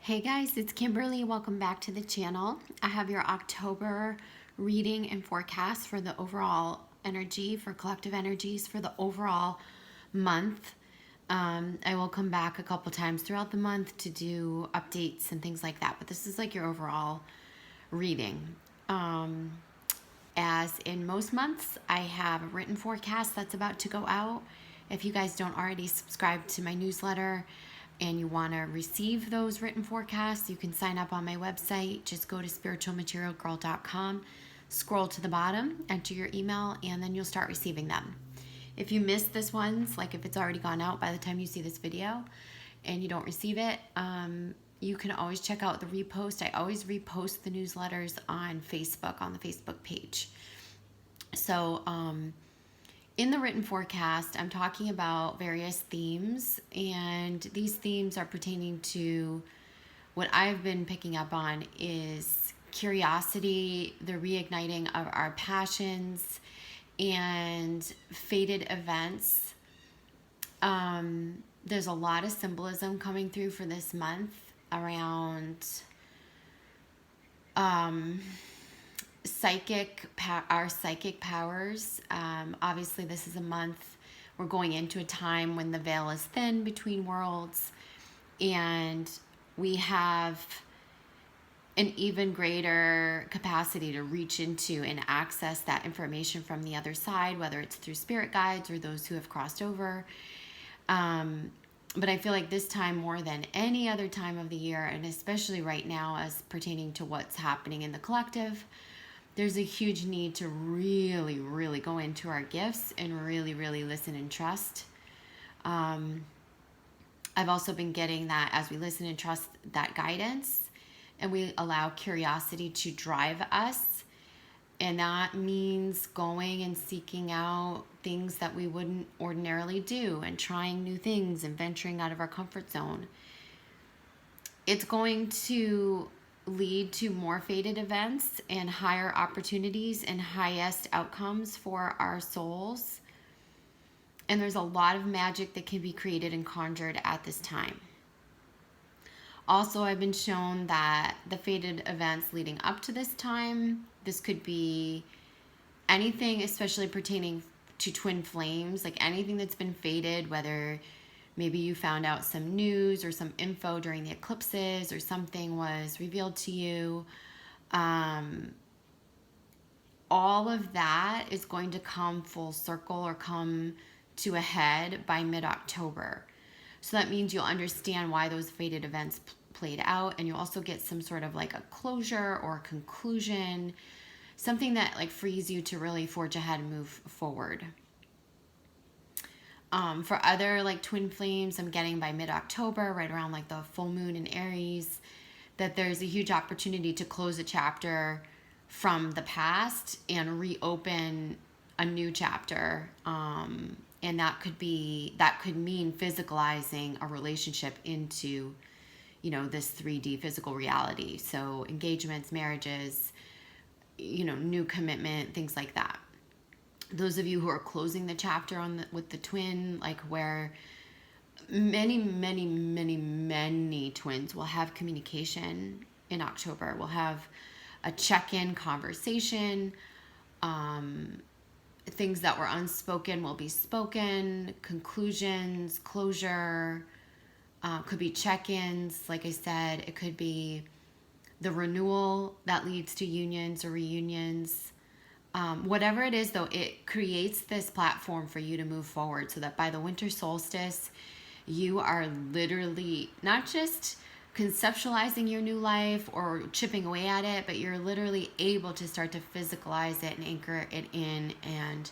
Hey guys, it's Kimberly. Welcome back to the channel. I have your October reading and forecast for the overall energy, for collective energies for the overall month. I will come back a couple times throughout the month to do updates and things like that, but this is like your overall reading. As in most months, I have a written forecast that's about to go out. If you guys don't already subscribe to my newsletter and you want to receive those written forecasts, you can sign up on my website. Just go to spiritualmaterialgirl.com, scroll to the bottom, enter your email, and then you'll start receiving them. If you missed this one's, like if it's already gone out by the time you see this video and you don't receive it, you can always check out the repost. I always repost the newsletters on Facebook, on the Facebook page. So in the written forecast, I'm talking about various themes, and these themes are pertaining to what I've been picking up on is curiosity, the reigniting of our passions, and fated events. There's a lot of symbolism coming through for this month around our psychic powers. Obviously, this is a month we're going into a time when the veil is thin between worlds, and we have an even greater capacity to reach into and access that information from the other side, whether it's through spirit guides or those who have crossed over. But I feel like this time more than any other time of the year, and especially right now as pertaining to what's happening in the collective, there's a huge need to really, really go into our gifts and really, really listen and trust. I've also been getting that as we listen and trust that guidance, and we allow curiosity to drive us. And that means going and seeking out things that we wouldn't ordinarily do and trying new things and venturing out of our comfort zone. It's going to lead to more fated events and higher opportunities and highest outcomes for our souls. And there's a lot of magic that can be created and conjured at this time. Also, I've been shown that the fated events leading up to this time, this could be anything, especially pertaining to twin flames, like anything that's been fated, whether maybe you found out some news or some info during the eclipses or something was revealed to you. All of that is going to come full circle or come to a head by mid-October. So that means you'll understand why those fated events played out, and you'll also get some sort of like a closure or a conclusion, something that like frees you to really forge ahead and move forward. For other like twin flames, I'm getting by mid-October, right around like the full moon in Aries, that there's a huge opportunity to close a chapter from the past and reopen a new chapter. And that could mean physicalizing a relationship into, this 3D physical reality. So engagements, marriages, new commitment, things like that. Those of you who are closing the chapter with the twin, like where many, many, many, many twins will have communication in October. We'll have a check-in conversation. Things that were unspoken will be spoken. Conclusions, closure, could be check-ins. Like I said, it could be the renewal that leads to unions or reunions. Whatever it is, though, it creates this platform for you to move forward so that by the winter solstice, you are literally not just conceptualizing your new life or chipping away at it, but you're literally able to start to physicalize it and anchor it in and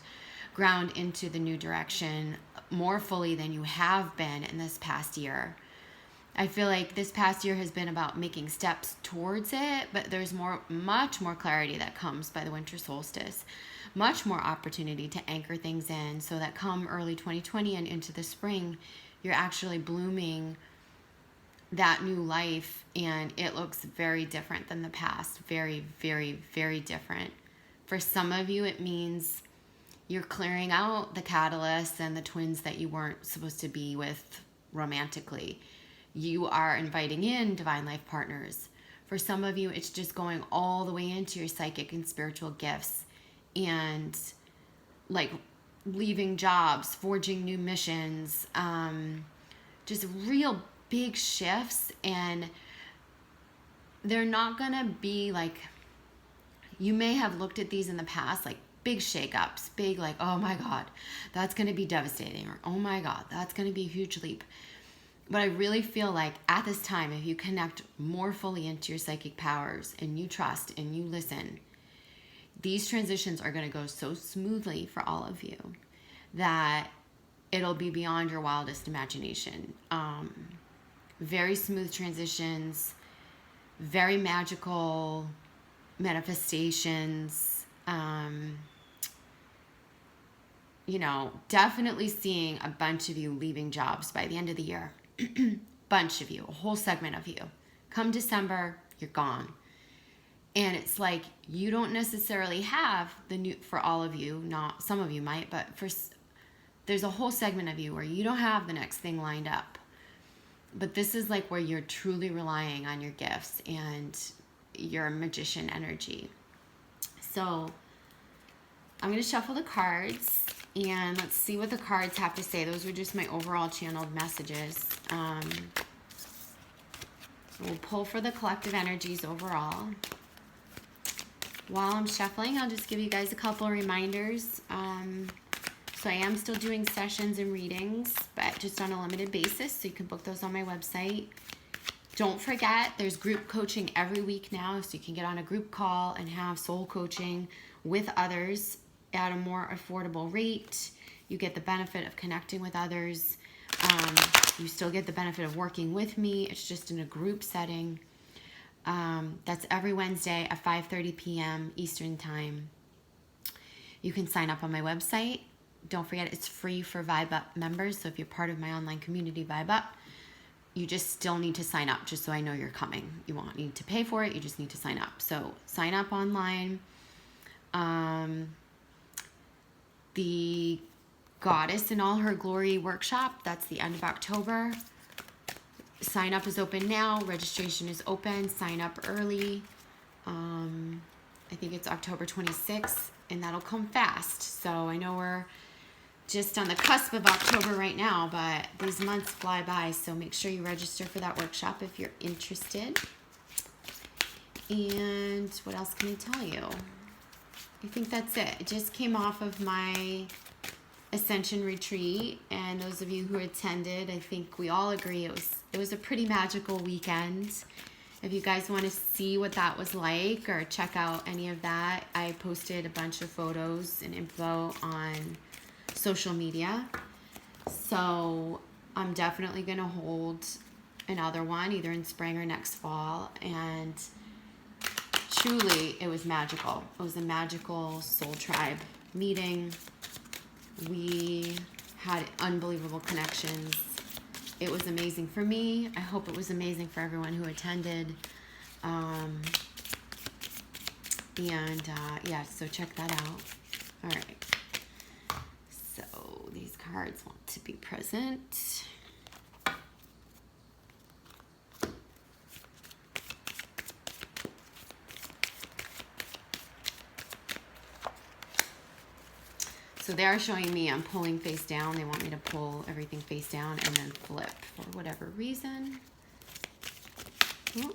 ground into the new direction more fully than you have been in this past year. I feel like this past year has been about making steps towards it, but there's much more clarity that comes by the winter solstice, much more opportunity to anchor things in so that come early 2020 and into the spring, you're actually blooming that new life, and it looks very different than the past. Very, very, very different. For some of you, it means you're clearing out the catalysts and the twins that you weren't supposed to be with romantically. you are inviting in divine life partners. For some of you, it's just going all the way into your psychic and spiritual gifts and like leaving jobs, forging new missions, just real big shifts. And they're not gonna be like, you may have looked at these in the past, like big shakeups, big like, oh my God, that's gonna be devastating, or oh my God, that's gonna be a huge leap. But I really feel like at this time, if you connect more fully into your psychic powers and you trust and you listen, these transitions are going to go so smoothly for all of you that it'll be beyond your wildest imagination. Very smooth transitions, very magical manifestations. You know, definitely seeing a bunch of you leaving jobs by the end of the year. Bunch of you, a whole segment of you. Come December, you're gone. And it's like, you don't necessarily have the new, for all of you, not some of you might, but there's a whole segment of you where you don't have the next thing lined up. But this is like where you're truly relying on your gifts and your magician energy. So I'm going to shuffle the cards and let's see what the cards have to say. Those were just my overall channeled messages. We'll pull for the collective energies overall. While I'm shuffling, I'll just give you guys a couple of reminders. So I am still doing sessions and readings, but just on a limited basis, so you can book those on my website. Don't forget, there's group coaching every week now, so you can get on a group call and have soul coaching with others at a more affordable rate. You get the benefit of connecting with others. You still get the benefit of working with me. It's just in a group setting. That's every Wednesday at 5:30 p.m. Eastern Time. You can sign up on my website. Don't forget, it's free for Vibe Up members. So if you're part of my online community, Vibe Up, you just still need to sign up just so I know you're coming. You won't need to pay for it. You just need to sign up. So sign up online. The Goddess in All Her Glory workshop, that's the end of October. Sign up is open now. Registration is open. Sign up early. I think it's October 26th, and that'll come fast. So I know we're just on the cusp of October right now, but these months fly by. So make sure you register for that workshop if you're interested. And what else can I tell you? I think that's it. It just came off of my Ascension retreat, and those of you who attended, I think we all agree it was a pretty magical weekend. If you guys want to see what that was like or check out any of that, I posted a bunch of photos and info on social media. So I'm definitely going to hold another one either in spring or next fall, and truly it was magical. It was a magical soul tribe meeting. We had unbelievable connections. It was amazing for me. I hope it was amazing for everyone who attended. Yeah, so check that out. All right. So these cards want to be present. So they're showing me I'm pulling face down. They want me to pull everything face down and then flip for whatever reason. Oh.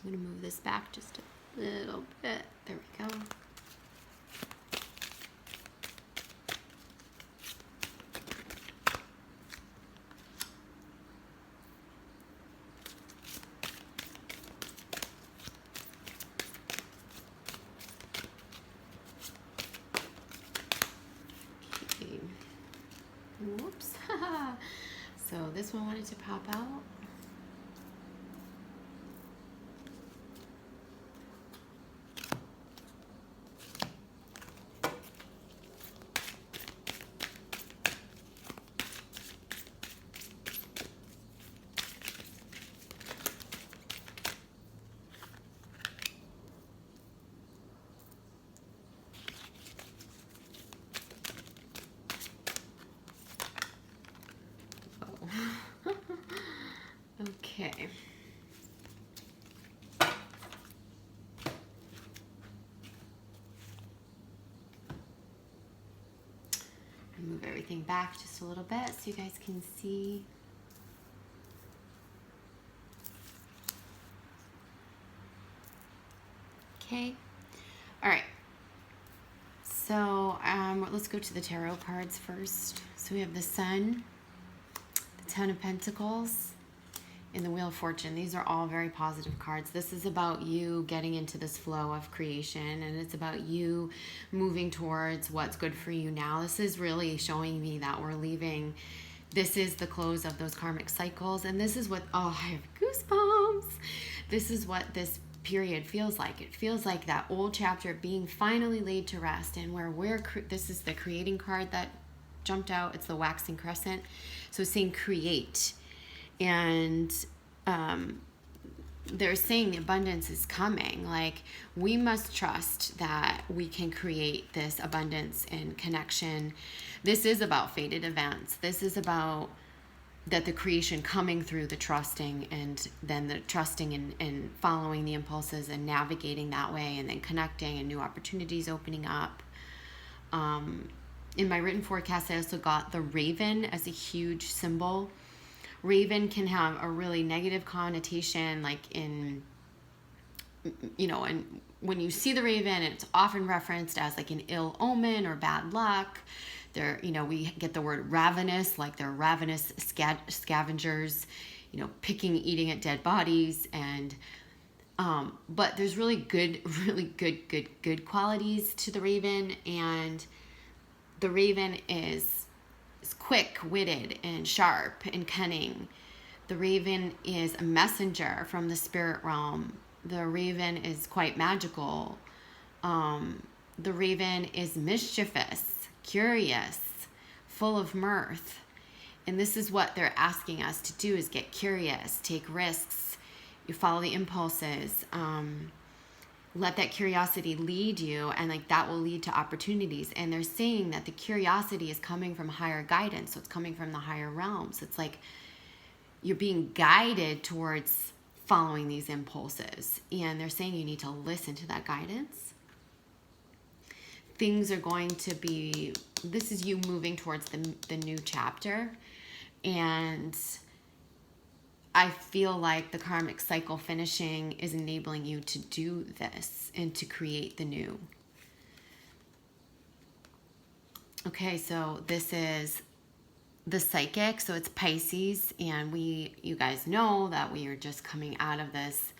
I'm going to move this back just a little bit. There we go. Okay. Whoops. So this one wanted to pop out. Okay. Move everything back just a little bit so you guys can see. Okay. All right. So let's go to the tarot cards first. So we have the Sun, the Ten of Pentacles, and the Wheel of Fortune. These are all very positive cards. This is about you getting into this flow of creation, and it's about you moving towards what's good for you now. This is really showing me that we're leaving. This is the close of those karmic cycles, and this is what, oh, I have goosebumps. This is what this period feels like. It feels like that old chapter being finally laid to rest, and where this is the creating card that jumped out. It's the waxing crescent. So it's saying create. And they're saying the abundance is coming. Like, we must trust that we can create this abundance and connection. This is about fated events. This is about that the creation coming through the trusting, and then the trusting and following the impulses and navigating that way, and then connecting and new opportunities opening up. In my written forecast, I also got the raven as a huge symbol. Raven can have a really negative connotation, like in, and when you see the raven, it's often referenced as like an ill omen or bad luck. They're, we get the word ravenous, like they're ravenous scavengers, eating at dead bodies. And, but there's really good qualities to the raven. And the raven is quick-witted and sharp and cunning. The raven is a messenger from the spirit realm. The raven is quite magical. The raven is mischievous, curious, full of mirth. And this is what they're asking us to do, is get curious, take risks, you follow the impulses, let that curiosity lead you, and like that will lead to opportunities. And they're saying that the curiosity is coming from higher guidance, so it's coming from the higher realms. It's like you're being guided towards following these impulses, and they're saying you need to listen to that guidance. Things are going to be, this is you moving towards the new chapter, and I feel like the karmic cycle finishing is enabling you to do this and to create the new. Okay, so this is the psychic, so it's Pisces, and you guys know that we are just coming out of this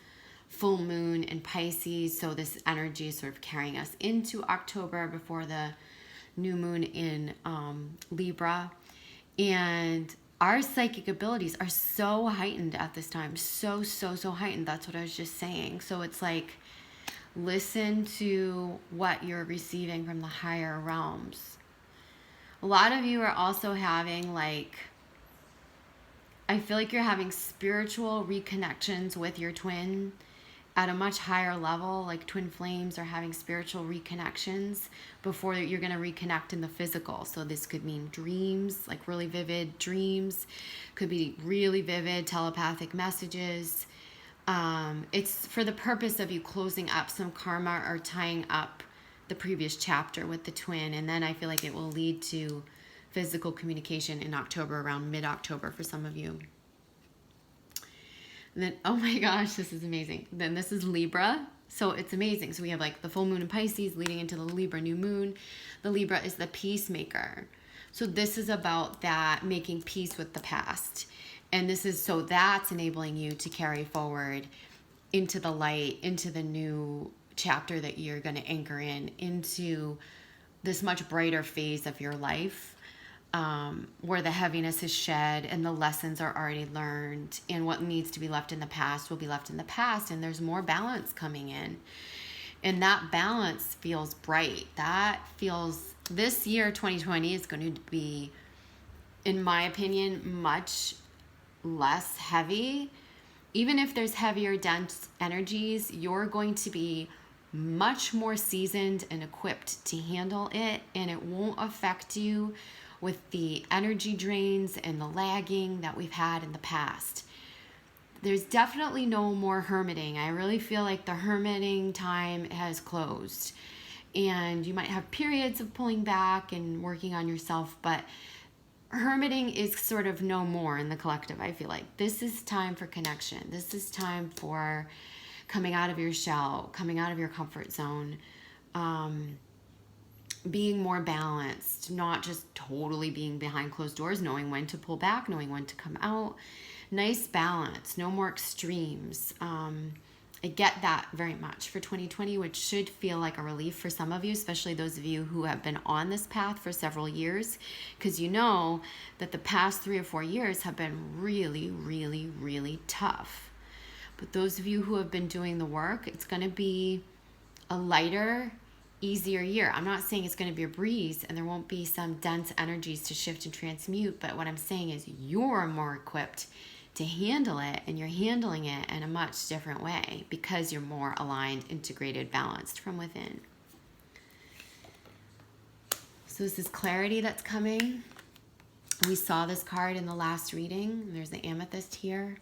full moon in Pisces, so this energy is sort of carrying us into October before the new moon in Libra. And our psychic abilities are so heightened at this time. So heightened. That's what I was just saying. So it's like, listen to what you're receiving from the higher realms. A lot of you are also having, like, I feel like you're having spiritual reconnections with your twin at a much higher level. Like twin flames are having spiritual reconnections before you're going to reconnect in the physical. So this could mean dreams, like really vivid dreams, could be really vivid telepathic messages. It's for the purpose of you closing up some karma or tying up the previous chapter with the twin. And then I feel like it will lead to physical communication in October, around mid-October for some of you. And then, oh my gosh, this is amazing. Then this is Libra. So it's amazing. So we have like the full moon in Pisces leading into the Libra new moon. The Libra is the peacemaker. So this is about that, making peace with the past. And this is, so that's enabling you to carry forward into the light, into the new chapter that you're going to anchor into this much brighter phase of your life. Where the heaviness is shed and the lessons are already learned, and what needs to be left in the past will be left in the past, and there's more balance coming in. And that balance feels bright. That feels, this year 2020 is going to be, in my opinion, much less heavy. Even if there's heavier, dense energies, you're going to be much more seasoned and equipped to handle it, and it won't affect you with the energy drains and the lagging that we've had in the past. There's definitely no more hermiting. I really feel like the hermiting time has closed. And you might have periods of pulling back and working on yourself, but hermiting is sort of no more in the collective. I feel like this is time for connection. This is time for coming out of your shell, coming out of your comfort zone, being more balanced, not just totally being behind closed doors, knowing when to pull back, knowing when to come out. Nice balance, no more extremes. I get that very much for 2020, which should feel like a relief for some of you, especially those of you who have been on this path for several years, because you know that the past 3 or 4 years have been really, really, really tough. But those of you who have been doing the work, it's going to be a lighter, easier year. I'm not saying it's going to be a breeze and there won't be some dense energies to shift and transmute, but what I'm saying is you're more equipped to handle it, and you're handling it in a much different way because you're more aligned, integrated, balanced from within. So this is clarity that's coming. We saw this card in the last reading. There's the amethyst here,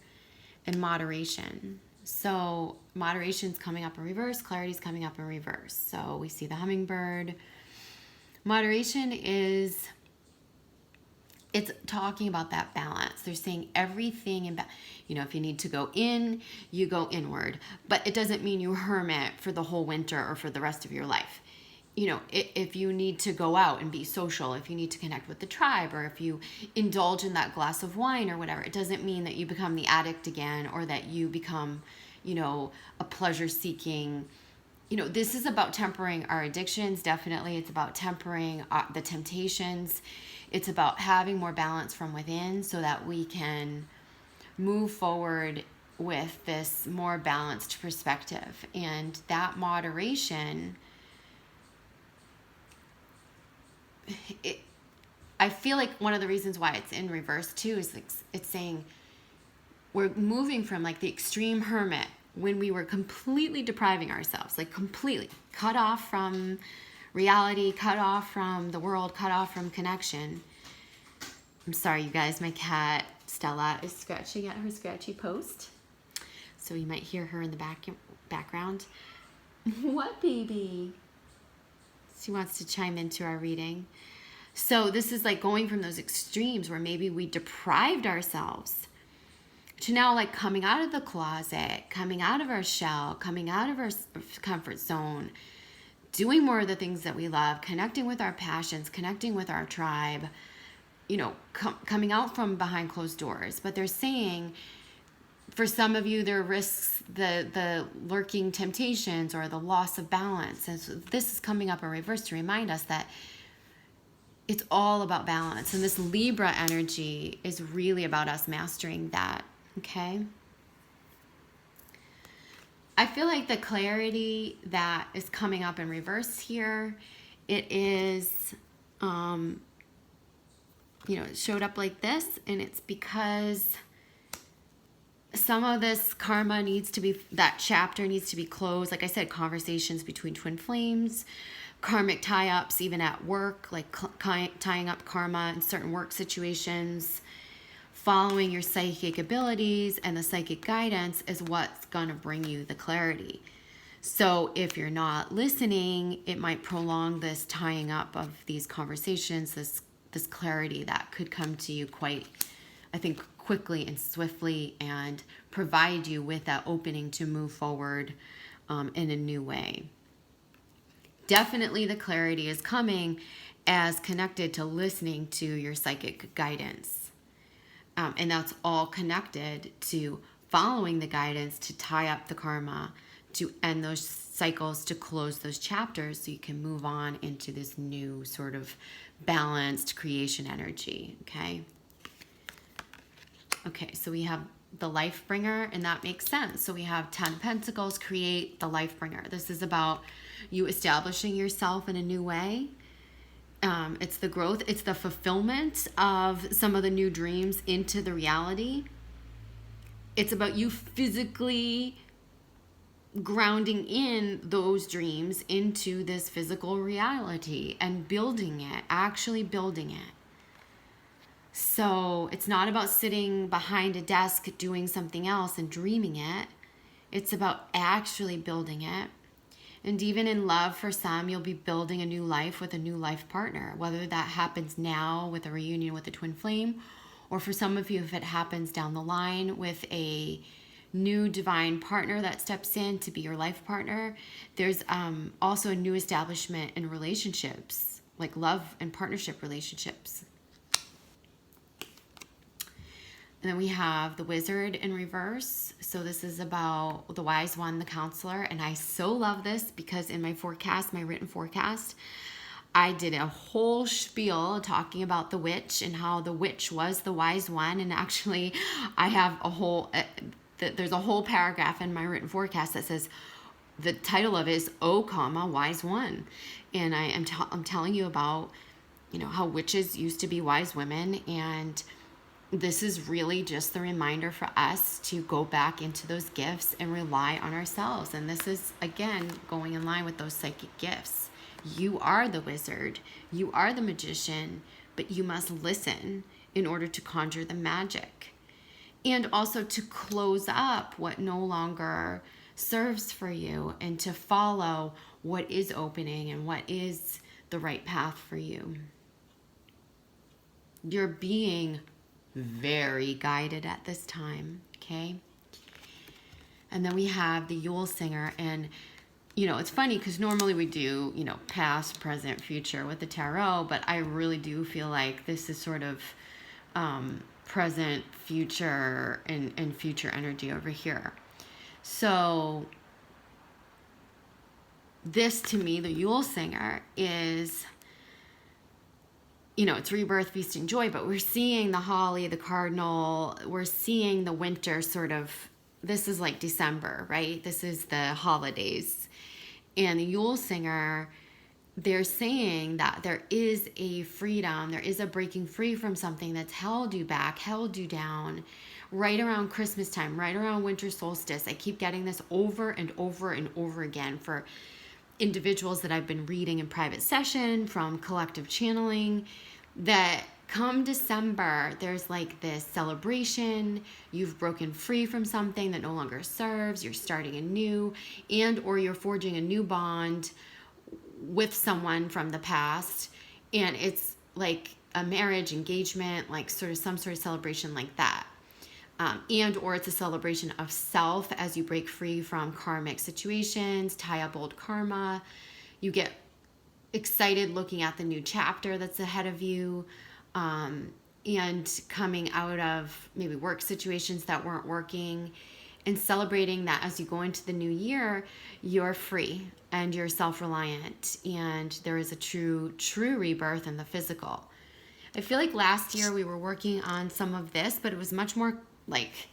and moderation. So moderation's coming up in reverse, clarity's coming up in reverse. So we see the hummingbird. Moderation is, it's talking about that balance. They're saying everything in, if you need to go in, you go inward. But it doesn't mean you hermit for the whole winter or for the rest of your life. If you need to go out and be social, if you need to connect with the tribe, or if you indulge in that glass of wine or whatever, it doesn't mean that you become the addict again, or that you become, a pleasure-seeking. This is about tempering our addictions. Definitely, it's about tempering the temptations. It's about having more balance from within so that we can move forward with this more balanced perspective. And that moderation, I feel like one of the reasons why it's in reverse too is it's saying we're moving from like the extreme hermit when we were completely depriving ourselves, like completely cut off from reality, cut off from the world, cut off from connection. I'm sorry, you guys, my cat Stella is scratching at her scratchy post, so you might hear her in the background. What, baby? She wants to chime into our reading. So this is like going from those extremes where maybe we deprived ourselves to now like coming out of the closet, coming out of our shell, coming out of our comfort zone, doing more of the things that we love, connecting with our passions, connecting with our tribe, coming out from behind closed doors. But they're saying for some of you, there risks the lurking temptations or the loss of balance. And so this is coming up in reverse to remind us that it's all about balance. And this Libra energy is really about us mastering that, okay? I feel like the clarity that is coming up in reverse here, it is, it showed up like this, and it's because some of this karma that chapter needs to be closed. Like I said, conversations between twin flames, karmic tie-ups, even at work, like tying up karma in certain work situations. Following your psychic abilities and the psychic guidance is what's going to bring you the clarity. So if you're not listening, it might prolong this tying up of these conversations, this clarity that could come to you quite, I think, quickly and swiftly, and provide you with that opening to move forward in a new way. Definitely the clarity is coming as connected to listening to your psychic guidance. And that's all connected to following the guidance to tie up the karma, to end those cycles, to close those chapters so you can move on into this new sort of balanced creation energy, okay? Okay, so we have the life bringer, and that makes sense. So we have 10 Pentacles, create the life bringer. This is about you establishing yourself in a new way. It's the growth, it's the fulfillment of some of the new dreams into the reality. It's about you physically grounding in those dreams into this physical reality and building it, actually building it. So it's not about sitting behind a desk doing something else and dreaming it. It's about actually building it. And even in love, for some, you'll be building a new life with a new life partner, whether that happens now with a reunion with a twin flame, or for some of you, if it happens down the line with a new divine partner that steps in to be your life partner. There's also a new establishment in relationships, like love and partnership relationships. And then we have the Wizard in reverse. So this is about the Wise One, the Counselor. And I so love this because in my forecast, my written forecast, I did a whole spiel talking about the witch and how the witch was the Wise One. And actually, I have there's a whole paragraph in my written forecast that says, the title of it is O, Wise One. And I'm telling you about, how witches used to be wise women, and this is really just the reminder for us to go back into those gifts and rely on ourselves. And this is, again, going in line with those psychic gifts. You are the wizard, you are the magician, but you must listen in order to conjure the magic. And also to close up what no longer serves for you and to follow what is opening and what is the right path for you. You're being very guided at this time, okay? And then we have the Yule Singer, and it's funny because normally we do past, present, future with the tarot, but I really do feel like this is sort of present, future, and future energy over here. So this, to me, the Yule Singer is, it's rebirth, feast, and joy, but we're seeing the holly, the cardinal, we're seeing the winter sort of, this is like December, right? This is the holidays. And the Yule Singer, they're saying that there is a freedom, there is a breaking free from something that's held you back, held you down, right around Christmas time, right around winter solstice. I keep getting this over and over and over again for individuals that I've been reading in private session, from collective channeling, that come December, there's like this celebration. You've broken free from something that no longer serves. You're starting anew, and or you're forging a new bond with someone from the past. And it's like a marriage, engagement, like sort of some sort of celebration like that. And or it's a celebration of self as you break free from karmic situations, tie up old karma. You get excited looking at the new chapter that's ahead of you, and coming out of maybe work situations that weren't working, and celebrating that as you go into the new year, you're free and you're self-reliant, and there is a true rebirth in the physical. I feel like last year we were working on some of this, but it was much more like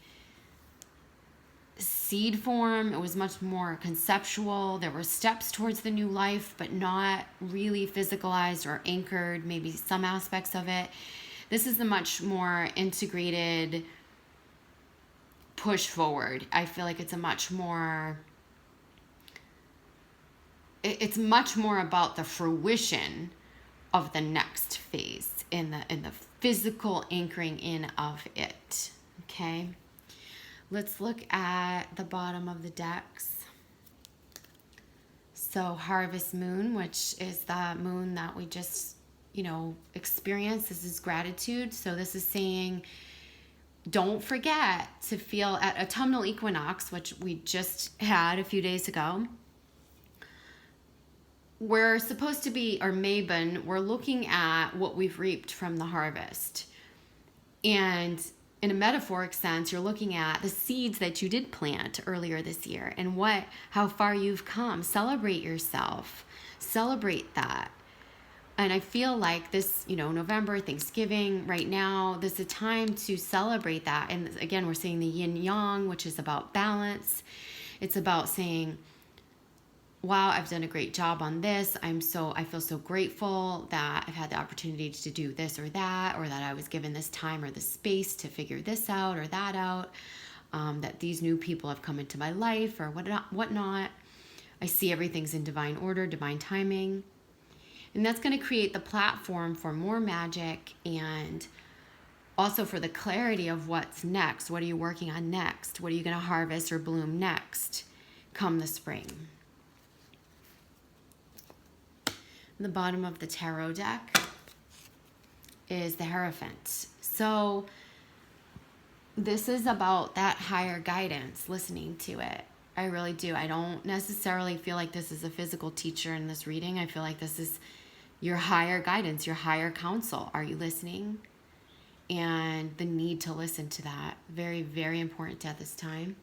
seed form. It was much more conceptual. There were steps towards the new life, but not really physicalized or anchored, maybe some aspects of it. This is a much more integrated push forward. I feel like it's much more about the fruition of the next phase in the physical anchoring in of it. Okay, let's look at the bottom of the decks. So Harvest Moon, which is the moon that we just experienced. This is gratitude. So this is saying, don't forget to feel at autumnal equinox, which we just had a few days ago. We're supposed to be, or Mabon, we're looking at what we've reaped from the harvest. And in a metaphoric sense, you're looking at the seeds that you did plant earlier this year and how far you've come. Celebrate yourself. Celebrate that. And I feel like this, November, Thanksgiving, right now, there's a time to celebrate that. And again, we're seeing the yin yang, which is about balance. It's about saying, wow, I've done a great job on this. I feel so grateful that I've had the opportunity to do this or that I was given this time or the space to figure this out or that out, that these new people have come into my life or whatnot. I see everything's in divine order, divine timing. And that's going to create the platform for more magic and Also for the clarity of what's next. What are you working on next? What are you going to harvest or bloom next come the spring? The bottom of the tarot deck is the Hierophant. So this is about that higher guidance, listening to it. I really do. I don't necessarily feel like this is a physical teacher in this reading. I feel like this is your higher guidance, your higher counsel. Are you listening? And the need to listen to that. Very, very important at this time.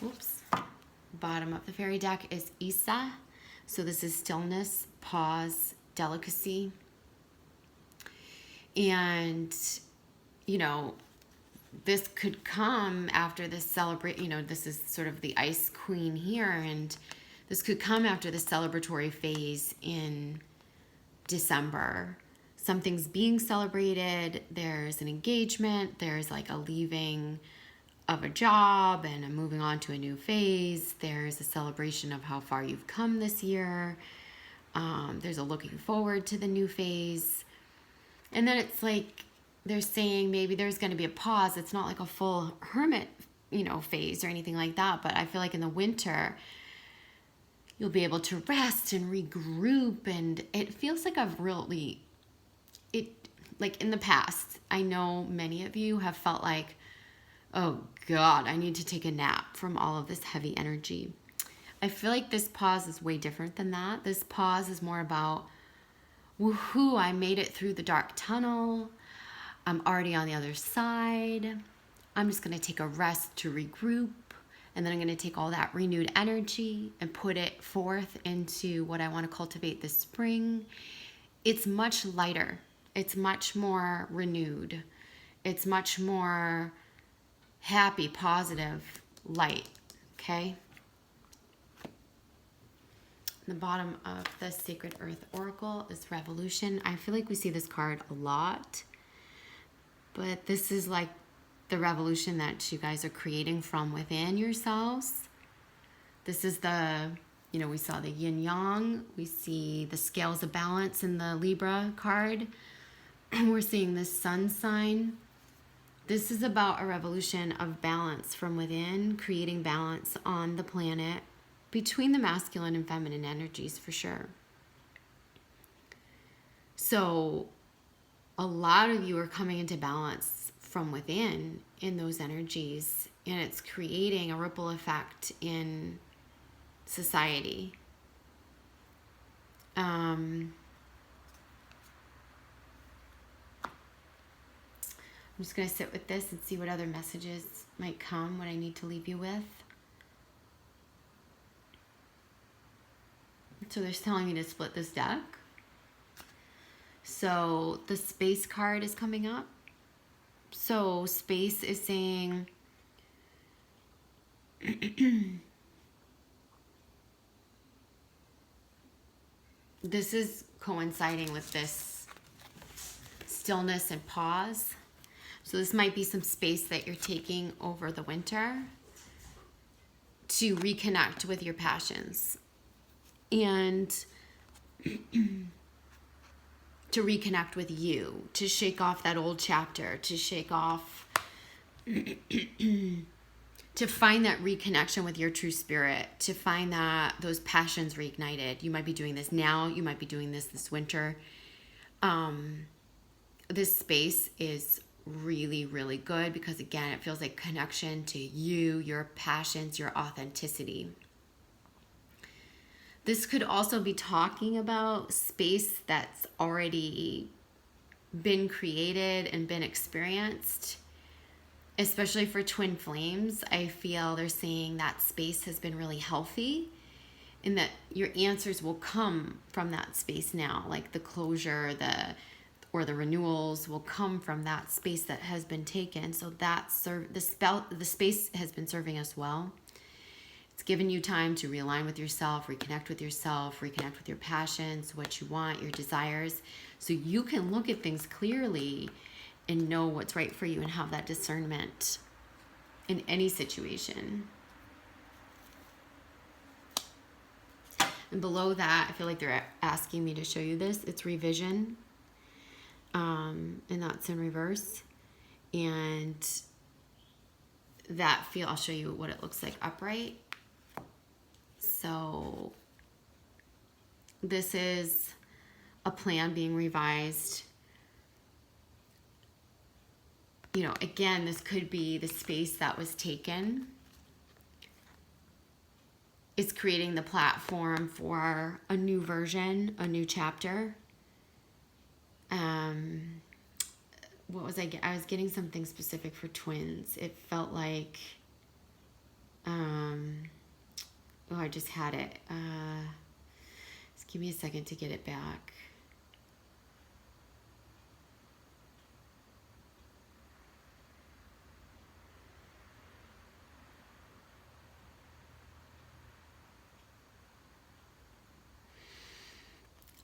Oops. Bottom of the fairy deck is Isa. So this is stillness, pause, delicacy. And, you know, this could come after this this is sort of the ice queen here, and this could come after the celebratory phase in December. Something's being celebrated, there's an engagement, there's like a leaving of a job and a moving on to a new phase. There's a celebration of how far you've come this year. There's a looking forward to the new phase. And then it's like they're saying maybe there's going to be a pause. It's not like a full hermit, phase or anything like that. But I feel like in the winter, you'll be able to rest and regroup. And it feels like like in the past, I know many of you have felt like, oh God, I need to take a nap from all of this heavy energy. I feel like this pause is way different than that. This pause is more about, woohoo, I made it through the dark tunnel. I'm already on the other side. I'm just going to take a rest to regroup. And then I'm going to take all that renewed energy and put it forth into what I want to cultivate this spring. It's much lighter. It's much more renewed. It's much more happy, positive, light. Okay? The bottom of the Sacred Earth Oracle is Revolution. I feel like we see this card a lot, but this is like the revolution that you guys are creating from within yourselves. This is we saw the yin yang, we see the scales of balance in the Libra card. We're seeing this sun sign. This is about a revolution of balance from within, creating balance on the planet between the masculine and feminine energies, for sure. So a lot of you are coming into balance from within in those energies, and it's creating a ripple effect in society. I'm just going to sit with this and see what other messages might come, what I need to leave you with. So they're telling me to split this deck. So the space card is coming up. So space is saying this is coinciding with this stillness and pause. So this might be some space that you're taking over the winter to reconnect with your passions. And to reconnect with you, to shake off that old chapter, to shake off, to find that reconnection with your true spirit, to find that those passions reignited. You might be doing this now. You might be doing this winter. This space is really, really good because, again, it feels like connection to you, your passions, your authenticity. This could also be talking about space that's already been created and been experienced, especially for twin flames. I feel they're saying that space has been really healthy and that your answers will come from that space now, like the closure, or the renewals will come from that space that has been taken. So the space has been serving us well. It's given you time to realign with yourself, reconnect with your passions, what you want, your desires, so you can look at things clearly and know what's right for you and have that discernment in any situation. And below that, I feel like they're asking me to show you this. It's revision. and that's in reverse. And that feel, I'll show you what it looks like upright. So this is a plan being revised. You know, again, this could be the space that was taken. It's creating the platform for a new version, a new chapter. What was I was getting something specific for twins. It felt like, oh, I just had it. Just give me a second to get it back.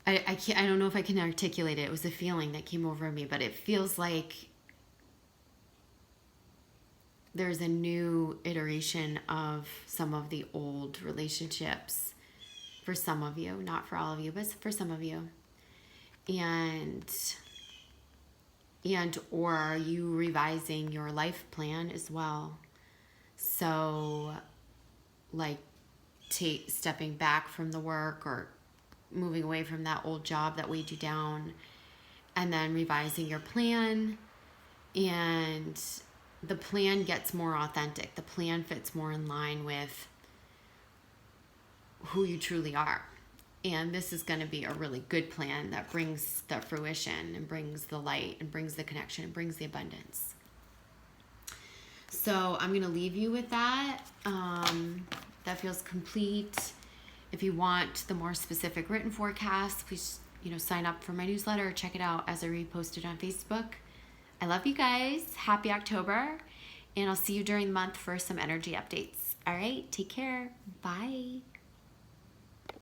I can't, I don't know if I can articulate it. It was a feeling that came over me, but it feels like there's a new iteration of some of the old relationships for some of you, not for all of you, but for some of you. And or are you revising your life plan as well? So like stepping back from the work or moving away from that old job that weighed you down, and then revising your plan, and the plan gets more authentic. The plan fits more in line with who you truly are. And this is going to be a really good plan that brings the fruition and brings the light and brings the connection and brings the abundance. So I'm going to leave you with that. That feels complete. If you want the more specific written forecast, please, sign up for my newsletter or check it out as I repost it on Facebook. I love you guys. Happy October. And I'll see you during the month for some energy updates. All right. Take care. Bye.